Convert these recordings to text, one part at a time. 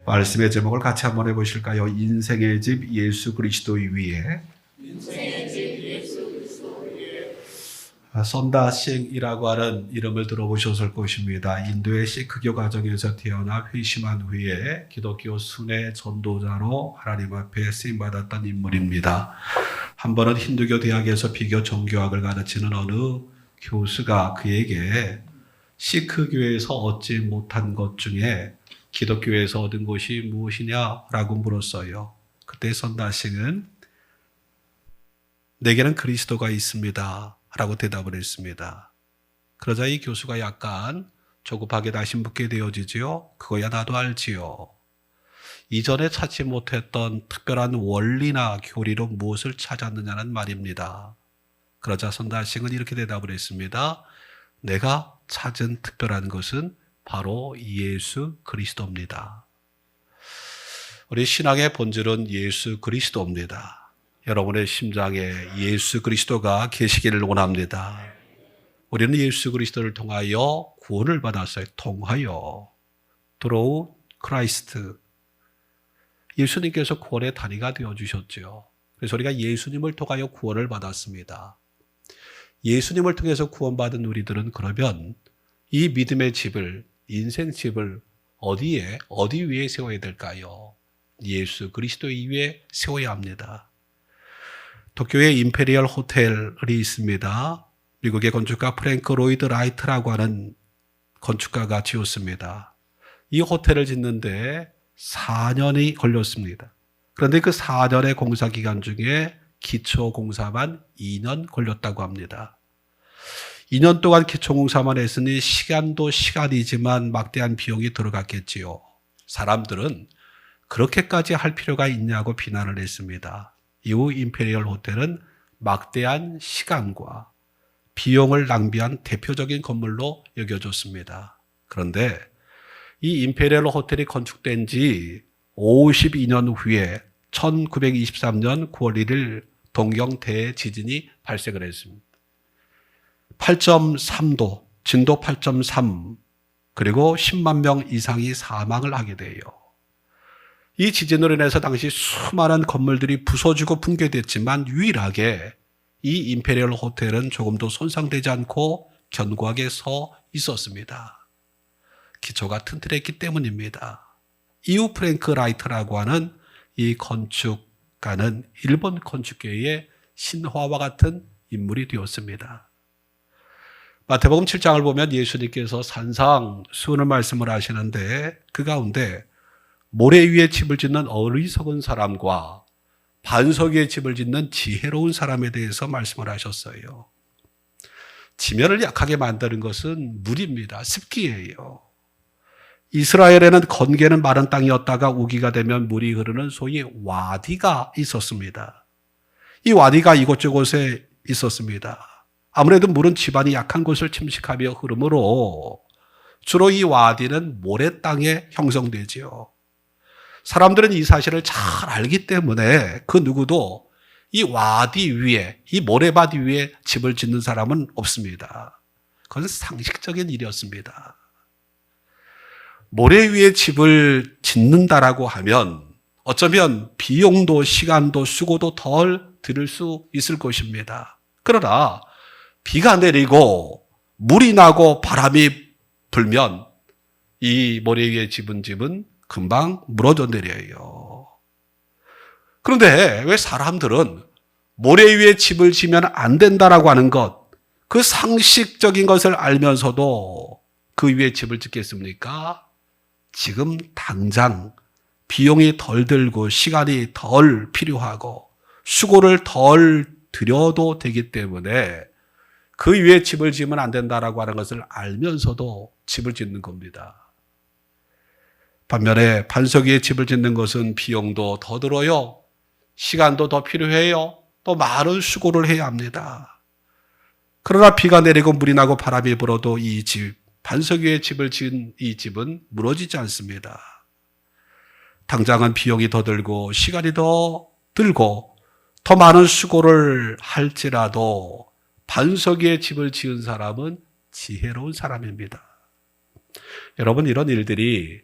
말씀의 제목을 같이 한번 해보실까요? 인생의 집 예수 그리스도 위에. 선다싱이라고 하는 이름을 들어보셨을 것입니다. 인도의 시크교 가정에서 태어나 회심한 후에 기독교 순회 전도자로 하나님 앞에 쓰임받았던 인물입니다. 한 번은 힌두교 대학에서 비교 정교학을 가르치는 어느 교수가 그에게 시크교에서 얻지 못한 것 중에 기독교에서 얻은 것이 무엇이냐라고 물었어요. 그때 선다싱은 내게는 그리스도가 있습니다 라고 대답을 했습니다. 그러자 이 교수가 약간 조급하게 다시 묻게 되어지지요. 그거야 나도 알지요. 이전에 찾지 못했던 특별한 원리나 교리로 무엇을 찾았느냐는 말입니다. 그러자 선다싱은 이렇게 대답을 했습니다. 내가 찾은 특별한 것은 바로 예수 그리스도입니다. 우리 신앙의 본질은 예수 그리스도입니다. 여러분의 심장에 예수 그리스도가 계시기를 원합니다. 우리는 예수 그리스도를 통하여 구원을 받았어요. 통하여. through Christ. 예수님께서 구원의 단위가 되어주셨죠. 그래서 우리가 예수님을 통하여 구원을 받았습니다. 예수님을 통해서 구원받은 우리들은 그러면 이 믿음의 집을, 인생 집을 어디 위에 세워야 될까요? 예수 그리스도 위에 세워야 합니다. 도쿄에 임페리얼 호텔이 있습니다. 미국의 건축가 프랭크 로이드 라이트라고 하는 건축가가 지었습니다. 이 호텔을 짓는데 4년이 걸렸습니다. 그런데 그 4년의 공사 기간 중에 기초 공사만 2년 걸렸다고 합니다. 2년 동안 기초 공사만 했으니 시간도 시간이지만 막대한 비용이 들어갔겠지요. 사람들은 그렇게까지 할 필요가 있냐고 비난을 했습니다. 이후 임페리얼 호텔은 막대한 시간과 비용을 낭비한 대표적인 건물로 여겨졌습니다. 그런데 이 임페리얼 호텔이 건축된 지 52년 후에 1923년 9월 1일 동경 대지진이 발생을 했습니다. 8.3도, 진도 8.3, 그리고 10만 명 이상이 사망을 하게 돼요. 이 지진으로 인해서 당시 수많은 건물들이 부서지고 붕괴됐지만 유일하게 이 임페리얼 호텔은 조금도 손상되지 않고 견고하게 서 있었습니다. 기초가 튼튼했기 때문입니다. 이후 프랭크 라이트라고 하는 이 건축가는 일본 건축계의 신화와 같은 인물이 되었습니다. 마태복음 7장을 보면 예수님께서 산상수훈을 말씀을 하시는데 그 가운데 모래 위에 집을 짓는 어리석은 사람과 반석 위에 집을 짓는 지혜로운 사람에 대해서 말씀을 하셨어요. 지면을 약하게 만드는 것은 물입니다. 습기예요. 이스라엘에는 건개는 마른 땅이었다가 우기가 되면 물이 흐르는 소위 와디가 있었습니다. 이 와디가 이곳저곳에 있었습니다. 아무래도 물은 지반이 약한 곳을 침식하며 흐르므로 주로 이 와디는 모래 땅에 형성되지요. 사람들은 이 사실을 잘 알기 때문에 그 누구도 이 와디 위에, 이 모래밭 위에 집을 짓는 사람은 없습니다. 그건 상식적인 일이었습니다. 모래 위에 집을 짓는다라고 하면 어쩌면 비용도 시간도 수고도 덜 들을 수 있을 것입니다. 그러나 비가 내리고 물이 나고 바람이 불면 이 모래 위에 집은 금방 무너져 내려요. 그런데 왜 사람들은 모래 위에 집을 지면 안 된다라고 하는 것, 그 상식적인 것을 알면서도 그 위에 집을 짓겠습니까? 지금 당장 비용이 덜 들고 시간이 덜 필요하고 수고를 덜 들여도 되기 때문에 그 위에 집을 지으면 안 된다라고 하는 것을 알면서도 집을 짓는 겁니다. 반면에 반석 위에 집을 짓는 것은 비용도 더 들어요. 시간도 더 필요해요. 또 많은 수고를 해야 합니다. 그러나 비가 내리고 물이 나고 바람이 불어도 이 집, 반석 위에 집을 지은 이 집은 무너지지 않습니다. 당장은 비용이 더 들고 시간이 더 들고 더 많은 수고를 할지라도 반석 위에 집을 지은 사람은 지혜로운 사람입니다. 여러분, 이런 일들이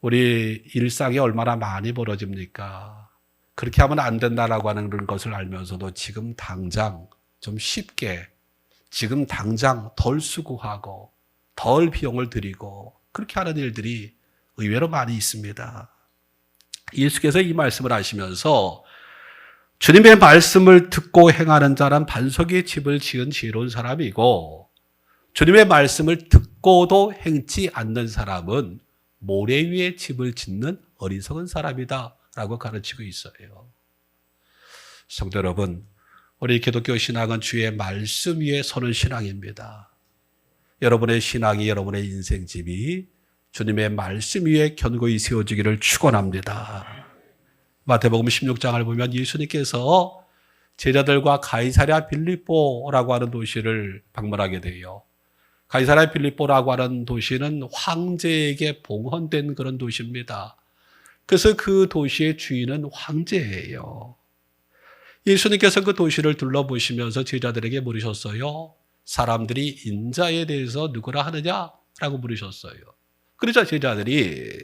우리 일상에 얼마나 많이 벌어집니까? 그렇게 하면 안 된다라고 하는 것을 알면서도 지금 당장 좀 쉽게, 지금 당장 덜 수고하고 덜 비용을 들이고 그렇게 하는 일들이 의외로 많이 있습니다. 예수께서 이 말씀을 하시면서 주님의 말씀을 듣고 행하는 자는 반석의 집을 지은 지혜로운 사람이고, 주님의 말씀을 듣고도 행치 않는 사람은 모래 위에 집을 짓는 어리석은 사람이다 라고 가르치고 있어요. 성도 여러분, 우리 기독교 신앙은 주의 말씀 위에 서는 신앙입니다. 여러분의 신앙이, 여러분의 인생집이 주님의 말씀 위에 견고히 세워지기를 축원합니다. 마태복음 16장을 보면 예수님께서 제자들과 가이사랴 빌립보라고 하는 도시를 방문하게 돼요. 가이사랴 빌립보라고 하는 도시는 황제에게 봉헌된 그런 도시입니다. 그래서 그 도시의 주인은 황제예요. 예수님께서 그 도시를 둘러보시면서 제자들에게 물으셨어요. 사람들이 인자에 대해서 누구라 하느냐라고 물으셨어요. 그러자 제자들이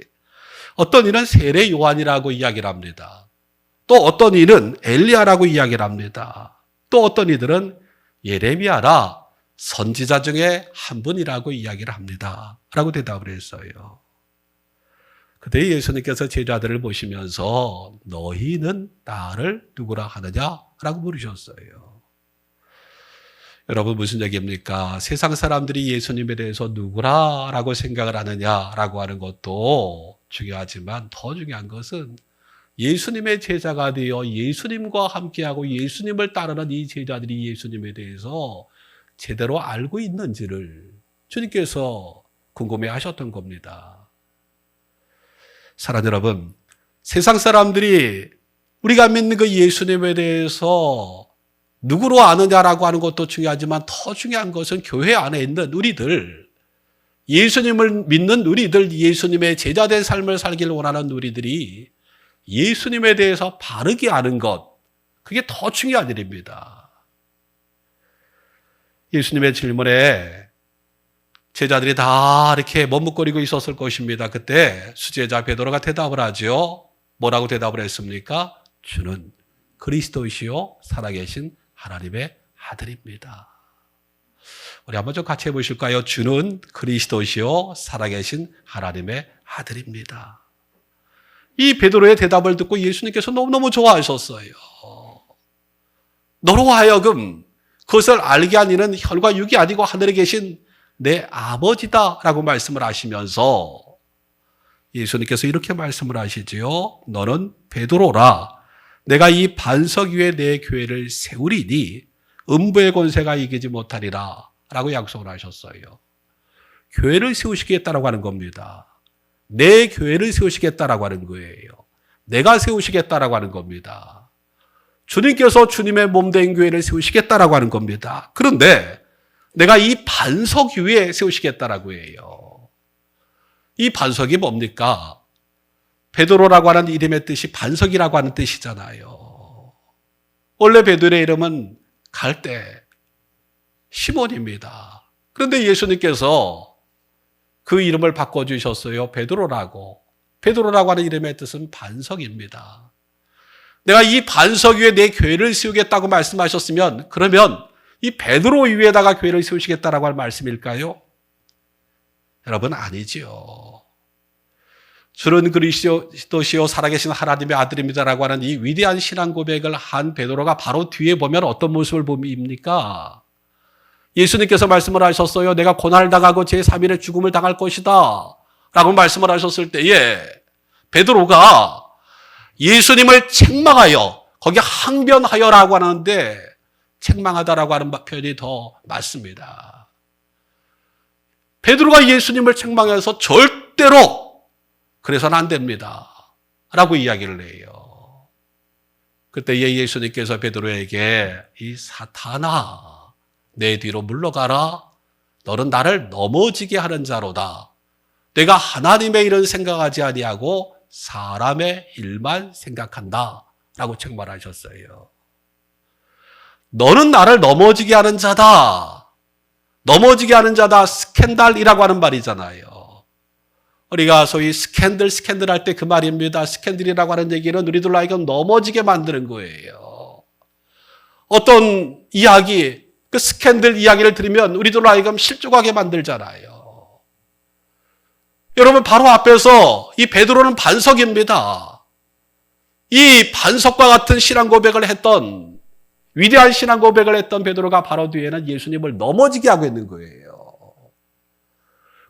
어떤 이는 세례 요한이라고 이야기를 합니다. 또 어떤 이는 엘리야라고 이야기를 합니다. 또 어떤 이들은 예레미야라 선지자 중에 한 분이라고 이야기를 합니다. 라고 대답을 했어요. 그때 예수님께서 제자들을 보시면서 너희는 나를 누구라 하느냐? 라고 물으셨어요. 여러분 무슨 얘기입니까? 세상 사람들이 예수님에 대해서 누구라라고 생각을 하느냐라고 하는 것도 중요하지만 더 중요한 것은 예수님의 제자가 되어 예수님과 함께하고 예수님을 따르는 이 제자들이 예수님에 대해서 제대로 알고 있는지를 주님께서 궁금해 하셨던 겁니다. 사랑하는 여러분, 세상 사람들이 우리가 믿는 그 예수님에 대해서 누구로 아느냐라고 하는 것도 중요하지만 더 중요한 것은 교회 안에 있는 우리들, 예수님을 믿는 우리들, 예수님의 제자된 삶을 살기를 원하는 우리들이 예수님에 대해서 바르게 아는 것, 그게 더 중요한 일입니다. 예수님의 질문에 제자들이 다 이렇게 머뭇거리고 있었을 것입니다. 그때 수제자 베드로가 대답을 하죠. 뭐라고 대답을 했습니까? 주는 그리스도이시요 살아계신 하나님의 아들입니다. 우리 한번 좀 같이 해보실까요? 주는 그리스도시요 살아계신 하나님의 아들입니다. 이 베드로의 대답을 듣고 예수님께서 너무너무 좋아하셨어요. 너로 하여금 그것을 알게 한 이는 혈과 육이 아니고 하늘에 계신 내 아버지다 라고 말씀을 하시면서 예수님께서 이렇게 말씀을 하시지요. 너는 베드로라. 내가 이 반석 위에 내 교회를 세우리니 음부의 권세가 이기지 못하리라 라고 약속을 하셨어요. 교회를 세우시겠다라고 하는 겁니다. 내 교회를 세우시겠다라고 하는 거예요. 내가 세우시겠다라고 하는 겁니다. 주님께서 주님의 몸된 교회를 세우시겠다라고 하는 겁니다. 그런데 내가 이 반석 위에 세우시겠다라고 해요. 이 반석이 뭡니까? 베드로라고 하는 이름의 뜻이 반석이라고 하는 뜻이잖아요. 원래 베드로의 이름은 갈대, 시몬입니다. 그런데 예수님께서 그 이름을 바꿔주셨어요. 베드로라고. 베드로라고 하는 이름의 뜻은 반석입니다. 내가 이 반석 위에 내 교회를 세우겠다고 말씀하셨으면 그러면 이 베드로 위에다가 교회를 세우시겠다라고 할 말씀일까요? 여러분 아니지요. 주는 그리스도시요 살아계신 하나님의 아들입니다라고 하는 이 위대한 신앙 고백을 한 베드로가 바로 뒤에 보면 어떤 모습을 보입니까? 예수님께서 말씀을 하셨어요. 내가 고난을 당하고 제3일에 죽음을 당할 것이다 라고 말씀을 하셨을 때에 베드로가 예수님을 책망하여, 거기 항변하여라고 하는데 책망하다라고 하는 표현이 더 맞습니다. 베드로가 예수님을 책망해서 절대로 그래서는 안 됩니다 라고 이야기를 해요. 그때에 예수님께서 베드로에게 이 사탄아 내 뒤로 물러가라. 너는 나를 넘어지게 하는 자로다. 내가 하나님의 일은 생각하지 아니하고 사람의 일만 생각한다 라고 책망하셨어요. 너는 나를 넘어지게 하는 자다. 넘어지게 하는 자다. 스캔들이라고 하는 말이잖아요. 우리가 소위 스캔들 할 때 그 말입니다. 스캔들이라고 하는 얘기는 우리들로 하여금 넘어지게 만드는 거예요. 어떤 이야기, 그 스캔들 이야기를 들으면 우리들로 하여금 실족하게 만들잖아요. 여러분, 바로 앞에서 이 베드로는 반석입니다. 이 반석과 같은 신앙 고백을 했던, 위대한 신앙 고백을 했던 베드로가 바로 뒤에는 예수님을 넘어지게 하고 있는 거예요.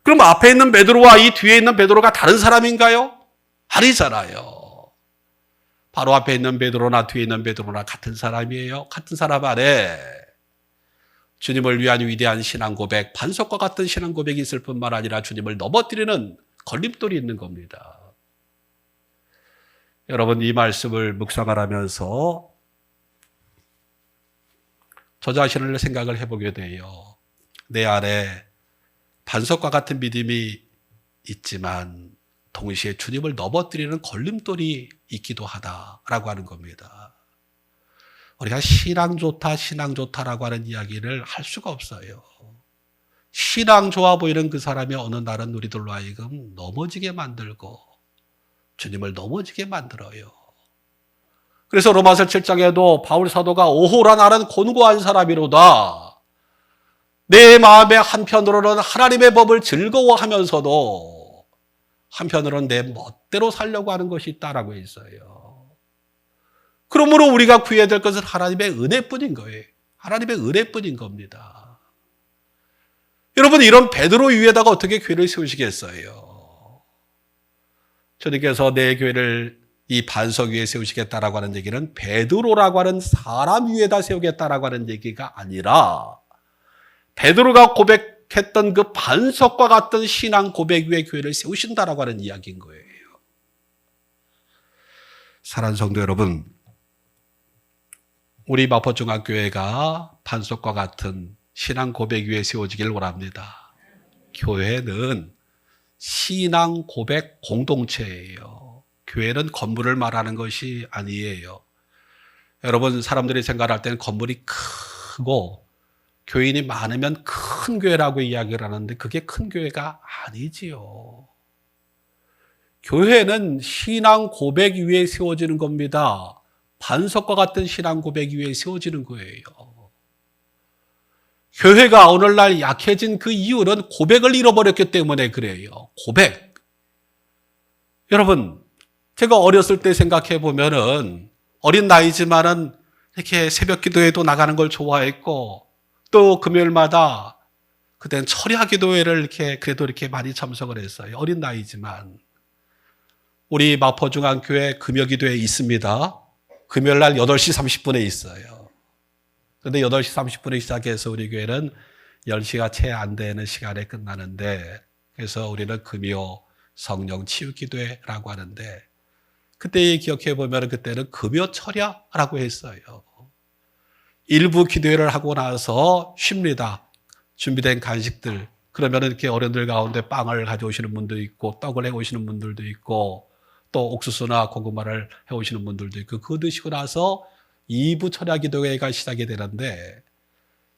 그럼 앞에 있는 베드로와 이 뒤에 있는 베드로가 다른 사람인가요? 아니잖아요. 바로 앞에 있는 베드로나 뒤에 있는 베드로나 같은 사람이에요. 같은 사람 안에 주님을 위한 위대한 신앙 고백, 반석과 같은 신앙 고백이 있을 뿐만 아니라 주님을 넘어뜨리는 걸림돌이 있는 겁니다. 여러분, 이 말씀을 묵상을 하면서 저 자신을 생각을 해보게 돼요. 내 안에 반석과 같은 믿음이 있지만 동시에 주님을 넘어뜨리는 걸림돌이 있기도 하다라고 하는 겁니다. 우리가 신앙 좋다라고 하는 이야기를 할 수가 없어요. 신앙 좋아 보이는 그 사람이 어느 날은 우리들로 하여금 넘어지게 만들고 주님을 넘어지게 만들어요. 그래서 로마서 7장에도 바울 사도가 오호라 나는 곤고한 사람이로다. 내 마음의 한편으로는 하나님의 법을 즐거워하면서도 한편으로는 내 멋대로 살려고 하는 것이 있다라고 했어요. 그러므로 우리가 구해야 될 것은 하나님의 은혜뿐인 거예요. 하나님의 은혜뿐인 겁니다. 여러분, 이런 베드로 위에다가 어떻게 교회를 세우시겠어요? 주님께서 내 교회를 이 반석 위에 세우시겠다라고 하는 얘기는 베드로라고 하는 사람 위에다 세우겠다라고 하는 얘기가 아니라 베드로가 고백했던 그 반석과 같은 신앙 고백 위에 교회를 세우신다라고 하는 이야기인 거예요. 사랑하는 성도 여러분, 우리 마포중앙교회가 반석과 같은 신앙 고백 위에 세워지길 원합니다. 교회는 신앙 고백 공동체예요. 교회는 건물을 말하는 것이 아니에요. 여러분, 사람들이 생각할 때는 건물이 크고 교인이 많으면 큰 교회라고 이야기를 하는데 그게 큰 교회가 아니지요. 교회는 신앙 고백 위에 세워지는 겁니다. 반석과 같은 신앙 고백 위에 세워지는 거예요. 교회가 오늘날 약해진 그 이유는 고백을 잃어버렸기 때문에 그래요. 고백. 여러분, 제가 어렸을 때 생각해 보면은 어린 나이지만은 이렇게 새벽 기도회도 나가는 걸 좋아했고 또 금요일마다 그때는 철야 기도회를 그래도 이렇게 많이 참석을 했어요. 어린 나이지만. 우리 마포중앙교회 금요기도회 있습니다. 금요일 날 8시 30분에 있어요. 그런데 8시 30분에 시작해서 우리 교회는 10시가 채 안 되는 시간에 끝나는데 그래서 우리는 금요 성령 치유기도회라고 하는데 그때 기억해 보면 그때는 금요 철야라고 했어요. 일부 기도회를 하고 나서 쉽니다. 준비된 간식들. 그러면 이렇게 어른들 가운데 빵을 가져오시는 분도 있고 떡을 해오시는 분들도 있고 또 옥수수나 고구마를 해오시는 분들도 있고 그거 드시고 나서 2부 철야 기도회가 시작이 되는데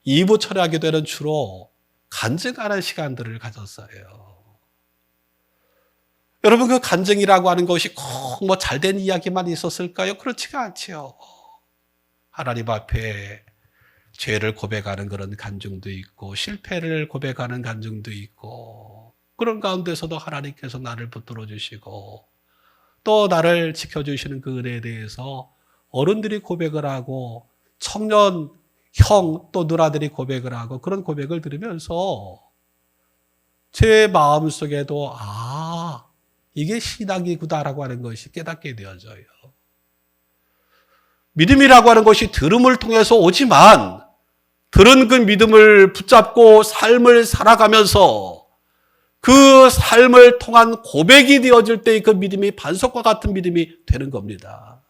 2부 철야 기도회는 주로 간증하는 시간들을 가졌어요. 여러분, 그 간증이라고 하는 것이 꼭 뭐 잘된 이야기만 있었을까요? 그렇지가 않지요. 하나님 앞에 죄를 고백하는 그런 간증도 있고 실패를 고백하는 간증도 있고 그런 가운데서도 하나님께서 나를 붙들어 주시고 또 나를 지켜주시는 그 은혜에 대해서 어른들이 고백을 하고 청년 형 또 누나들이 고백을 하고 그런 고백을 들으면서 제 마음속에도 이게 신앙이구나라고 하는 것이 깨닫게 되어져요. 믿음이라고 하는 것이 들음을 통해서 오지만 들은 그 믿음을 붙잡고 삶을 살아가면서 그 삶을 통한 고백이 되어질 때 그 믿음이 반석과 같은 믿음이 되는 겁니다.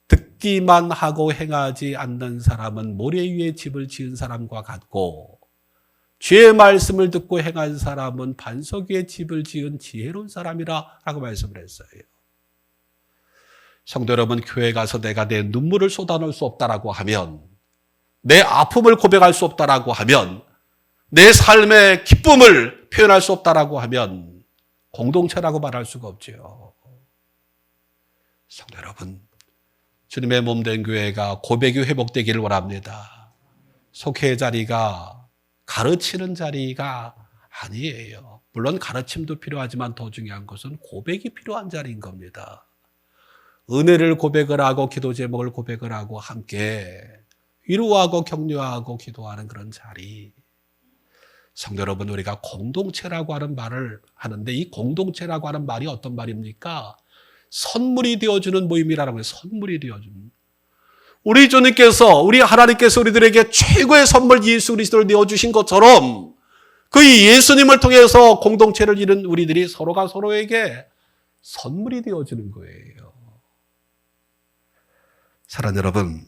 듣기만 하고 행하지 않는 사람은 모래 위에 집을 지은 사람과 같고 주의 말씀을 듣고 행한 사람은 반석 위에 집을 지은 지혜로운 사람이라 라고 말씀을 했어요. 성도 여러분, 교회 가서 내가 내 눈물을 쏟아놓을 수 없다라고 하면 내 아픔을 고백할 수 없다라고 하면 내 삶의 기쁨을 표현할 수 없다라고 하면 공동체라고 말할 수가 없지요. 성도 여러분, 주님의 몸된 교회가 고백이 회복되기를 원합니다. 속회의 자리가 가르치는 자리가 아니에요. 물론 가르침도 필요하지만 더 중요한 것은 고백이 필요한 자리인 겁니다. 은혜를 고백을 하고 기도 제목을 고백을 하고 함께 위로하고 격려하고 기도하는 그런 자리. 성도 여러분, 우리가 공동체라고 하는 말을 하는데 이 공동체라고 하는 말이 어떤 말입니까? 선물이 되어주는 모임이라는 거예요. 선물이 되어주는. 우리 주님께서, 우리 하나님께서 우리들에게 최고의 선물 예수 그리스도를 내어주신 것처럼 그 예수님을 통해서 공동체를 이룬 우리들이 서로가 서로에게 선물이 되어주는 거예요. 사랑하는 여러분,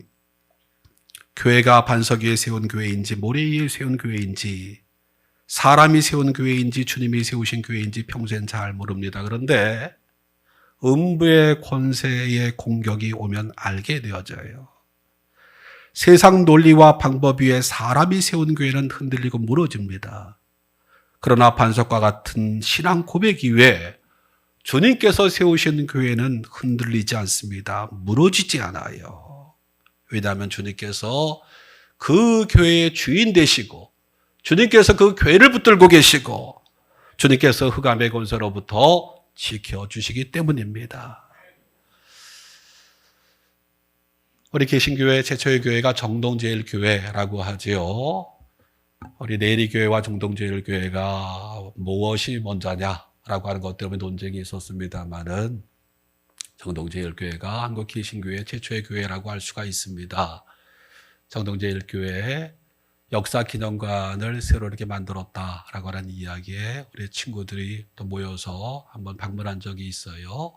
교회가 반석 위에 세운 교회인지 모래 위에 세운 교회인지 사람이 세운 교회인지 주님이 세우신 교회인지 평생 잘 모릅니다. 그런데 음부의 권세의 공격이 오면 알게 되어져요. 세상 논리와 방법 위에 사람이 세운 교회는 흔들리고 무너집니다. 그러나 반석과 같은 신앙 고백 이외에 주님께서 세우신 교회는 흔들리지 않습니다. 무너지지 않아요. 왜냐하면 주님께서 그 교회의 주인 되시고 주님께서 그 교회를 붙들고 계시고 주님께서 흑암의 권세로부터 지켜주시기 때문입니다. 우리 개신교회 최초의 교회가 정동제일교회라고 하지요. 우리 내리교회와 정동제일교회가 무엇이 먼저냐라고 하는 것 때문에 논쟁이 있었습니다만은 정동제일교회가 한국 개신교회 최초의 교회라고 할 수가 있습니다. 정동제일교회 역사기념관을 새로 이렇게 만들었다라고 하는 이야기에 우리 친구들이 또 모여서 한번 방문한 적이 있어요.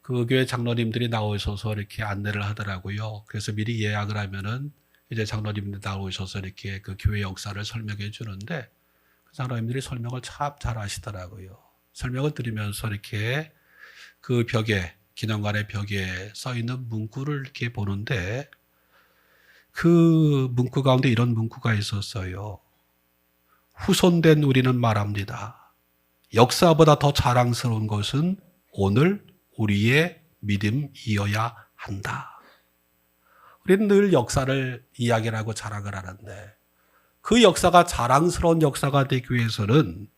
그 교회 장로님들이 나오셔서 이렇게 안내를 하더라고요. 그래서 미리 예약을 하면은 이제 장로님들 나오셔서 이렇게 그 교회 역사를 설명해 주는데 그 장로님들이 설명을 참 잘 하시더라고요. 설명을 들으면서 이렇게 그 벽에, 기념관의 벽에 써 있는 문구를 이렇게 보는데 그 문구 가운데 이런 문구가 있었어요. 후손된 우리는 말합니다. 역사보다 더 자랑스러운 것은 오늘 우리의 믿음이어야 한다. 우리는 늘 역사를 이야기를 하고 자랑을 하는데 그 역사가 자랑스러운 역사가 되기 위해서는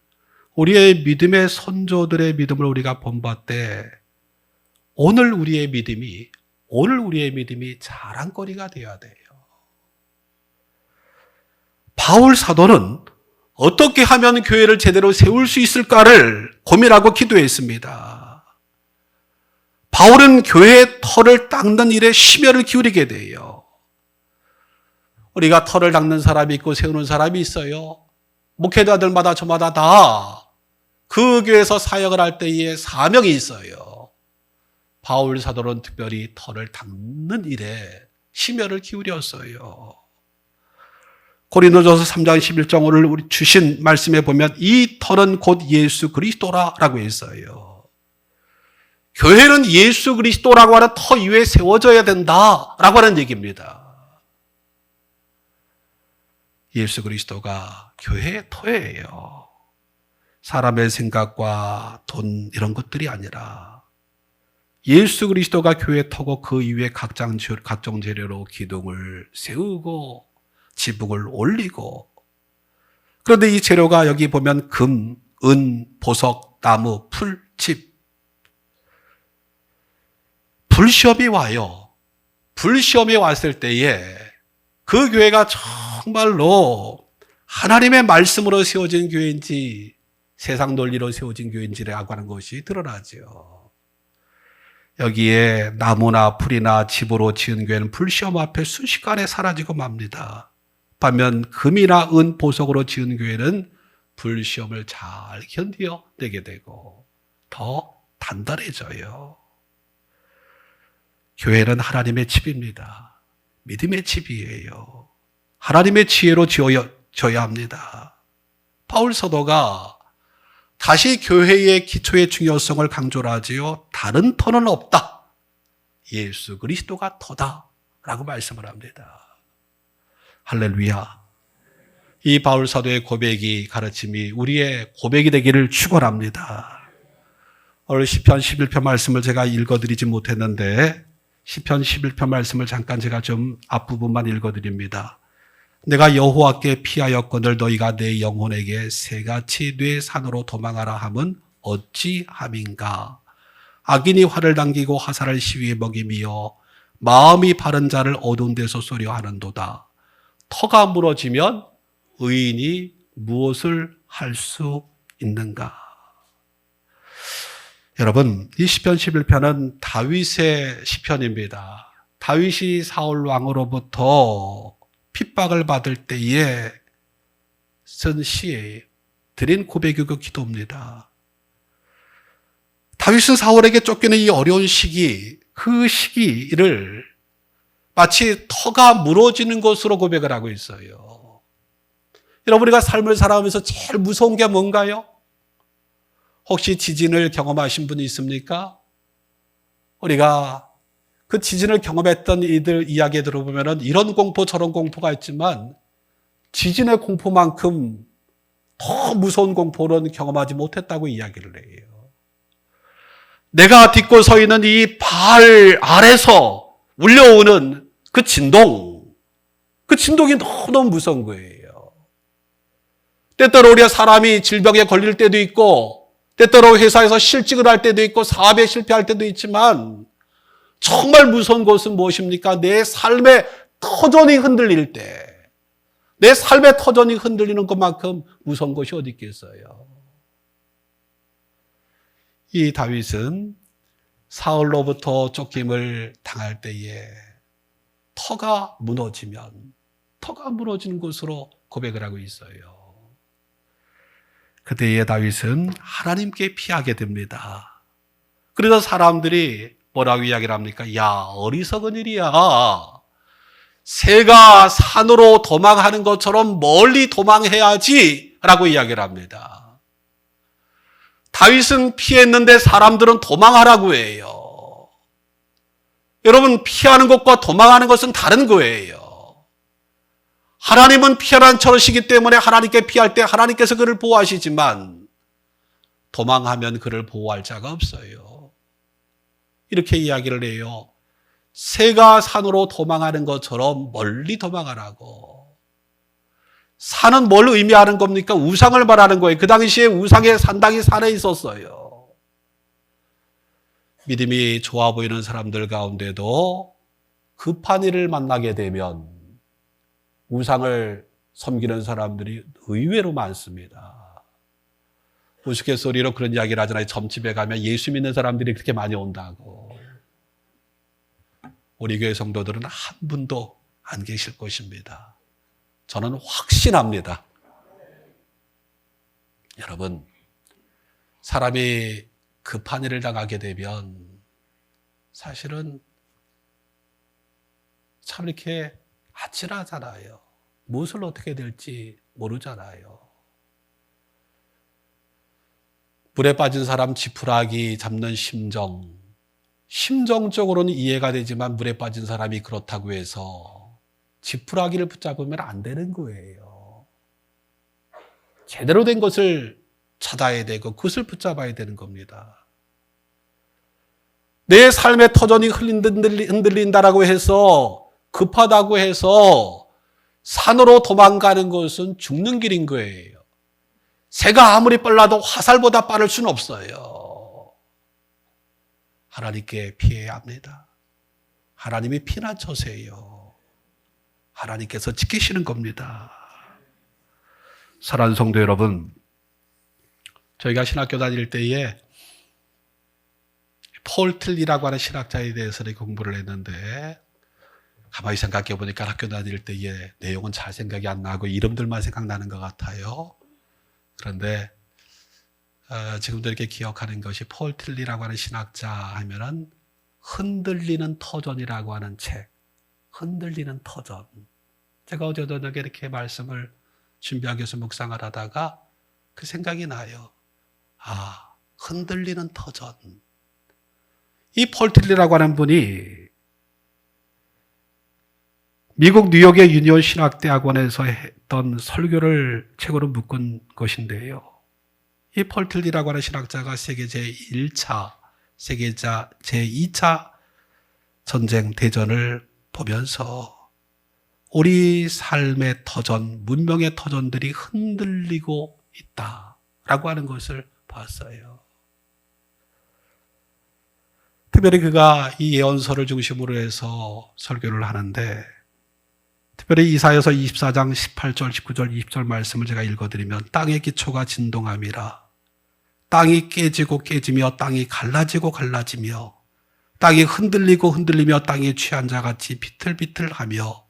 우리의 믿음의 선조들의 믿음을 우리가 본받되 오늘 우리의 믿음이 자랑거리가 되어야 돼요. 바울 사도는 어떻게 하면 교회를 제대로 세울 수 있을까를 고민하고 기도했습니다. 바울은 교회의 터를 닦는 일에 심혈을 기울이게 돼요. 우리가 터를 닦는 사람이 있고 세우는 사람이 있어요. 목회자들마다 저마다 다 그 교회에서 사역을 할 때에 사명이 있어요. 바울 사도는 특별히 터를 닦는 일에 심혈을 기울였어요. 고린도전서 3장 11절을 우리 주신 말씀에 보면 이 터는 곧 예수 그리스도라고 했어요. 교회는 예수 그리스도라고 하는 터 위에 세워져야 된다라고 하는 얘기입니다. 예수 그리스도가 교회의 터예요. 사람의 생각과 돈 이런 것들이 아니라 예수 그리스도가 교회의 터고 그 이후에 각종 재료로 기둥을 세우고 지붕을 올리고 그런데 이 재료가 여기 보면 금, 은, 보석, 나무, 풀, 집 불시험이 와요. 불시험이 왔을 때에 그 교회가 정말로 하나님의 말씀으로 세워진 교회인지 세상 논리로 세워진 교회인지라고 하는 것이 드러나죠. 여기에 나무나 풀이나 집으로 지은 교회는 불시험 앞에 순식간에 사라지고 맙니다. 반면 금이나 은, 보석으로 지은 교회는 불시험을 잘 견뎌내게 되고 더 단단해져요. 교회는 하나님의 집입니다. 믿음의 집이에요. 하나님의 지혜로 지어져야 합니다. 바울 사도가 다시 교회의 기초의 중요성을 강조를 하지요. 다른 터는 없다. 예수 그리스도가 터다. 라고 말씀을 합니다. 할렐루야. 이 바울 사도의 고백이 가르침이 우리의 고백이 되기를 축원합니다. 오늘 시편 11편 말씀을 제가 읽어드리지 못했는데 시편 11편 말씀을 잠깐 제가 좀 앞부분만 읽어드립니다. 내가 여호와께 피하였거늘 너희가 내 영혼에게 새같이 뇌 산으로 도망하라 함은 어찌함인가. 악인이 활을 당기고 화살을 시위에 먹이며 마음이 바른 자를 어두운 데서 쏘려 하는도다. 터가 무너지면 의인이 무엇을 할 수 있는가? 여러분, 이 시편 11편은 다윗의 시편입니다. 다윗이 사울 왕으로부터 핍박을 받을 때에 쓴 시에 드린 고백이고 기도입니다. 다윗은 사울에게 쫓기는 이 어려운 시기, 그 시기를 마치 터가 무너지는 것으로 고백을 하고 있어요. 여러분, 우리가 삶을 살아가면서 제일 무서운 게 뭔가요? 혹시 지진을 경험하신 분이 있습니까? 우리가 그 지진을 경험했던 이들 이야기 들어보면 이런 공포 저런 공포가 있지만 지진의 공포만큼 더 무서운 공포는 경험하지 못했다고 이야기를 해요. 내가 딛고 서 있는 이 발 아래서 울려오는 그 진동이 너무너무 무서운 거예요. 때때로 우리가 사람이 질병에 걸릴 때도 있고 때때로 회사에서 실직을 할 때도 있고 사업에 실패할 때도 있지만 정말 무서운 것은 무엇입니까? 내 삶의 터전이 흔들릴 때, 내 삶의 터전이 흔들리는 것만큼 무서운 것이 어디 있겠어요? 이 다윗은 사울로부터 쫓김을 당할 때에 터가 무너지는 것으로 고백을 하고 있어요. 그때의 다윗은 하나님께 피하게 됩니다. 그래서 사람들이 뭐라고 이야기를 합니까? 야, 어리석은 일이야. 새가 산으로 도망하는 것처럼 멀리 도망해야지 라고 이야기를 합니다. 다윗은 피했는데 사람들은 도망하라고 해요. 여러분, 피하는 것과 도망하는 것은 다른 거예요. 하나님은 피하라는 처러시기 때문에 하나님께 피할 때 하나님께서 그를 보호하시지만 도망하면 그를 보호할 자가 없어요. 이렇게 이야기를 해요. 새가 산으로 도망하는 것처럼 멀리 도망하라고. 산은 뭘 의미하는 겁니까? 우상을 말하는 거예요. 그 당시에 우상의 산당이 산에 있었어요. 믿음이 좋아 보이는 사람들 가운데도 급한 일을 만나게 되면 우상을 섬기는 사람들이 의외로 많습니다. 우스갯소리로 그런 이야기를 하잖아요. 점집에 가면 예수 믿는 사람들이 그렇게 많이 온다고. 우리 교회 성도들은 한 분도 안 계실 것입니다. 저는 확신합니다. 여러분, 사람이 급한 일을 당하게 되면 사실은 참 이렇게 아찔하잖아요. 무엇을 어떻게 될지 모르잖아요. 물에 빠진 사람 지푸라기 잡는 심정적으로는 이해가 되지만 물에 빠진 사람이 그렇다고 해서 지푸라기를 붙잡으면 안 되는 거예요. 제대로 된 것을 찾아야 되고 그것을 붙잡아야 되는 겁니다. 내 삶의 터전이 흔들린다라고 해서 급하다고 해서 산으로 도망가는 것은 죽는 길인 거예요. 새가 아무리 빨라도 화살보다 빠를 수는 없어요. 하나님께 피해야 합니다. 하나님이 피난처세요. 하나님께서 지키시는 겁니다. 사랑하는 성도 여러분, 저희가 신학교 다닐 때에 폴 틀리라고 하는 신학자에 대해서 공부를 했는데 가만히 생각해 보니까 학교 다닐 때의 내용은 잘 생각이 안 나고 이름들만 생각나는 것 같아요. 그런데 지금도 이렇게 기억하는 것이 폴 틀리라고 하는 신학자 하면은 흔들리는 터전이라고 하는 책. 흔들리는 터전. 제가 어제 저녁에 이렇게 말씀을 준비하기 위해서 묵상을 하다가 그 생각이 나요. 아, 흔들리는 터전. 이 폴 틀리라고 하는 분이 미국 뉴욕의 유니온 신학대학원에서 했던 설교를 책으로 묶은 것인데요. 이 펄틀리라고 하는 신학자가 세계 제1차, 세계 제2차 전쟁, 대전을 보면서 우리 삶의 터전, 문명의 터전들이 흔들리고 있다라고 하는 것을 봤어요. 특별히 그가 이 예언서를 중심으로 해서 설교를 하는데, 특별히 이사야서 24장 18절, 19절, 20절 말씀을 제가 읽어드리면, 땅의 기초가 진동함이라. 땅이 깨지고 깨지며 땅이 갈라지고 갈라지며 땅이 흔들리고 흔들리며 땅이 취한 자같이 비틀비틀하며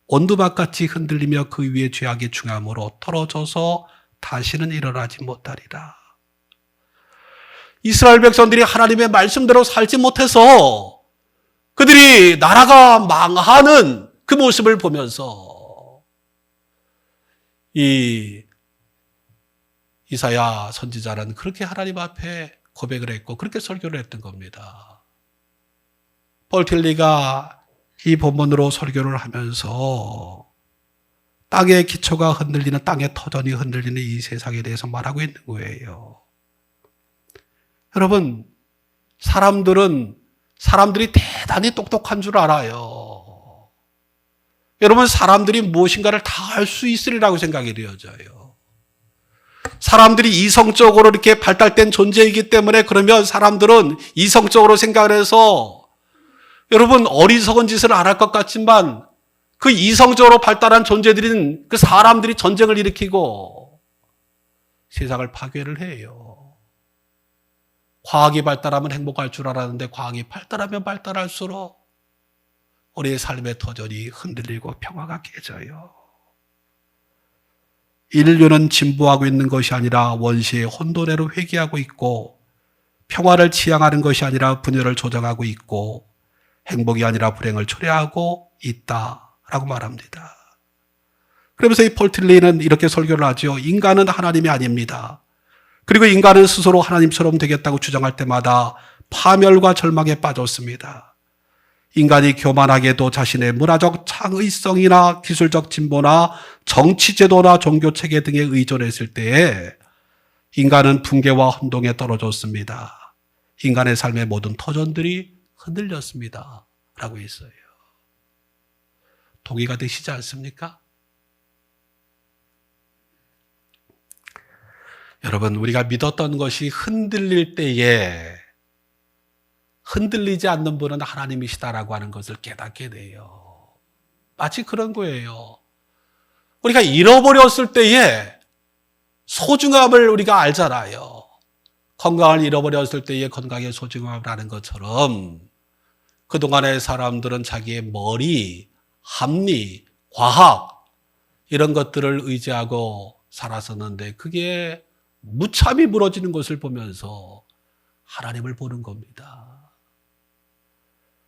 원두막같이 흔들리며 그 위에 죄악이 중함으로 떨어져서 다시는 일어나지 못하리라. 이스라엘 백성들이 하나님의 말씀대로 살지 못해서 그들이 나라가 망하는 그 모습을 보면서 이 이사야 선지자는 그렇게 하나님 앞에 고백을 했고 그렇게 설교를 했던 겁니다. 펄틀리가 이 본문으로 설교를 하면서 땅의 기초가 흔들리는, 땅의 터전이 흔들리는 이 세상에 대해서 말하고 있는 거예요. 여러분, 사람들이 대단히 똑똑한 줄 알아요. 여러분, 사람들이 무엇인가를 다 할 수 있으리라고 생각이 되어져요. 사람들이 이성적으로 이렇게 발달된 존재이기 때문에, 그러면 사람들은 이성적으로 생각을 해서 여러분 어리석은 짓을 안 할 것 같지만 그 이성적으로 발달한 존재들인 그 사람들이 전쟁을 일으키고 세상을 파괴를 해요. 과학이 발달하면 행복할 줄 알았는데 과학이 발달하면 발달할수록 우리의 삶의 터전이 흔들리고 평화가 깨져요. 인류는 진보하고 있는 것이 아니라 원시의 혼돈으로 회귀하고 있고, 평화를 지향하는 것이 아니라 분열을 조장하고 있고, 행복이 아니라 불행을 초래하고 있다라고 말합니다. 그러면서 이 펄틀리는 이렇게 설교를 하죠. 인간은 하나님이 아닙니다. 그리고 인간은 스스로 하나님처럼 되겠다고 주장할 때마다 파멸과 절망에 빠졌습니다. 인간이 교만하게도 자신의 문화적 창의성이나 기술적 진보나 정치 제도나 종교 체계 등에 의존했을 때에 인간은 붕괴와 혼동에 떨어졌습니다. 인간의 삶의 모든 터전들이 흔들렸습니다. 라고 했어요. 동의가 되시지 않습니까? 여러분, 우리가 믿었던 것이 흔들릴 때에 흔들리지 않는 분은 하나님이시다라고 하는 것을 깨닫게 돼요. 마치 그런 거예요. 우리가 잃어버렸을 때에 소중함을 우리가 알잖아요. 건강을 잃어버렸을 때의 건강의 소중함을 아는 것처럼 그동안의 사람들은 자기의 머리, 합리, 과학 이런 것들을 의지하고 살았었는데 그게 무참히 무너지는 것을 보면서 하나님을 보는 겁니다.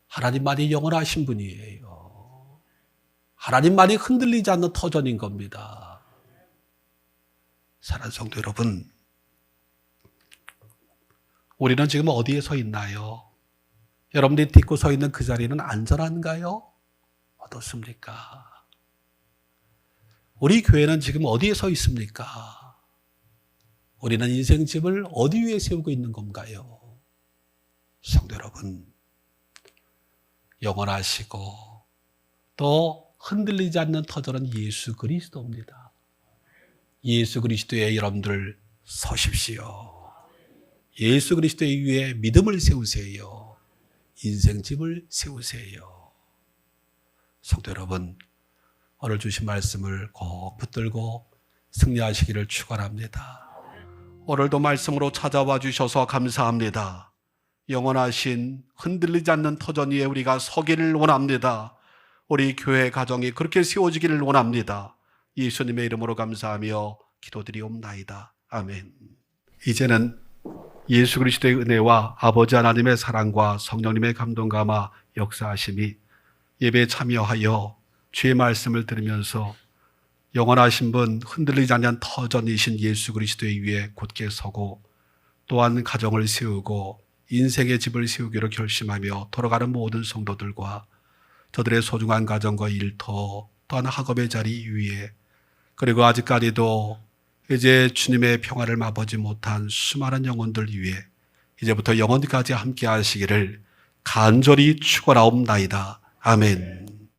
하나님만이 영원하신 분이에요. 하나님만이 흔들리지 않는 터전인 겁니다. 사랑하는 성도 여러분, 우리는 지금 어디에 서 있나요? 여러분들이 딛고 서 있는 그 자리는 안전한가요? 어떻습니까? 우리 교회는 지금 어디에 서 있습니까? 우리는 인생집을 어디 위에 세우고 있는 건가요? 성도 여러분, 영원하시고 또 흔들리지 않는 터전은 예수 그리스도입니다. 예수 그리스도에 여러분들 서십시오. 예수 그리스도 위에 믿음을 세우세요. 인생집을 세우세요. 성도 여러분, 오늘 주신 말씀을 꼭 붙들고 승리하시기를 축원합니다. 오늘도 말씀으로 찾아와 주셔서 감사합니다. 영원하신 흔들리지 않는 터전 위에 우리가 서기를 원합니다. 우리 교회 가정이 그렇게 세워지기를 원합니다. 예수님의 이름으로 감사하며 기도드리옵나이다. 아멘. 이제는 예수 그리스도의 은혜와 아버지 하나님의 사랑과 성령님의 감동감화 역사하심이 예배에 참여하여 주의 말씀을 들으면서 영원하신 분, 흔들리지 않는 터전이신 예수 그리스도의 위에 곧게 서고 또한 가정을 세우고 인생의 집을 세우기로 결심하며 돌아가는 모든 성도들과 저들의 소중한 가정과 일터, 또한 학업의 자리 위에, 그리고 아직까지도 이제 주님의 평화를 맛보지 못한 수많은 영혼들 위해 이제부터 영원까지 함께 하시기를 간절히 축원하옵나이다. 아멘.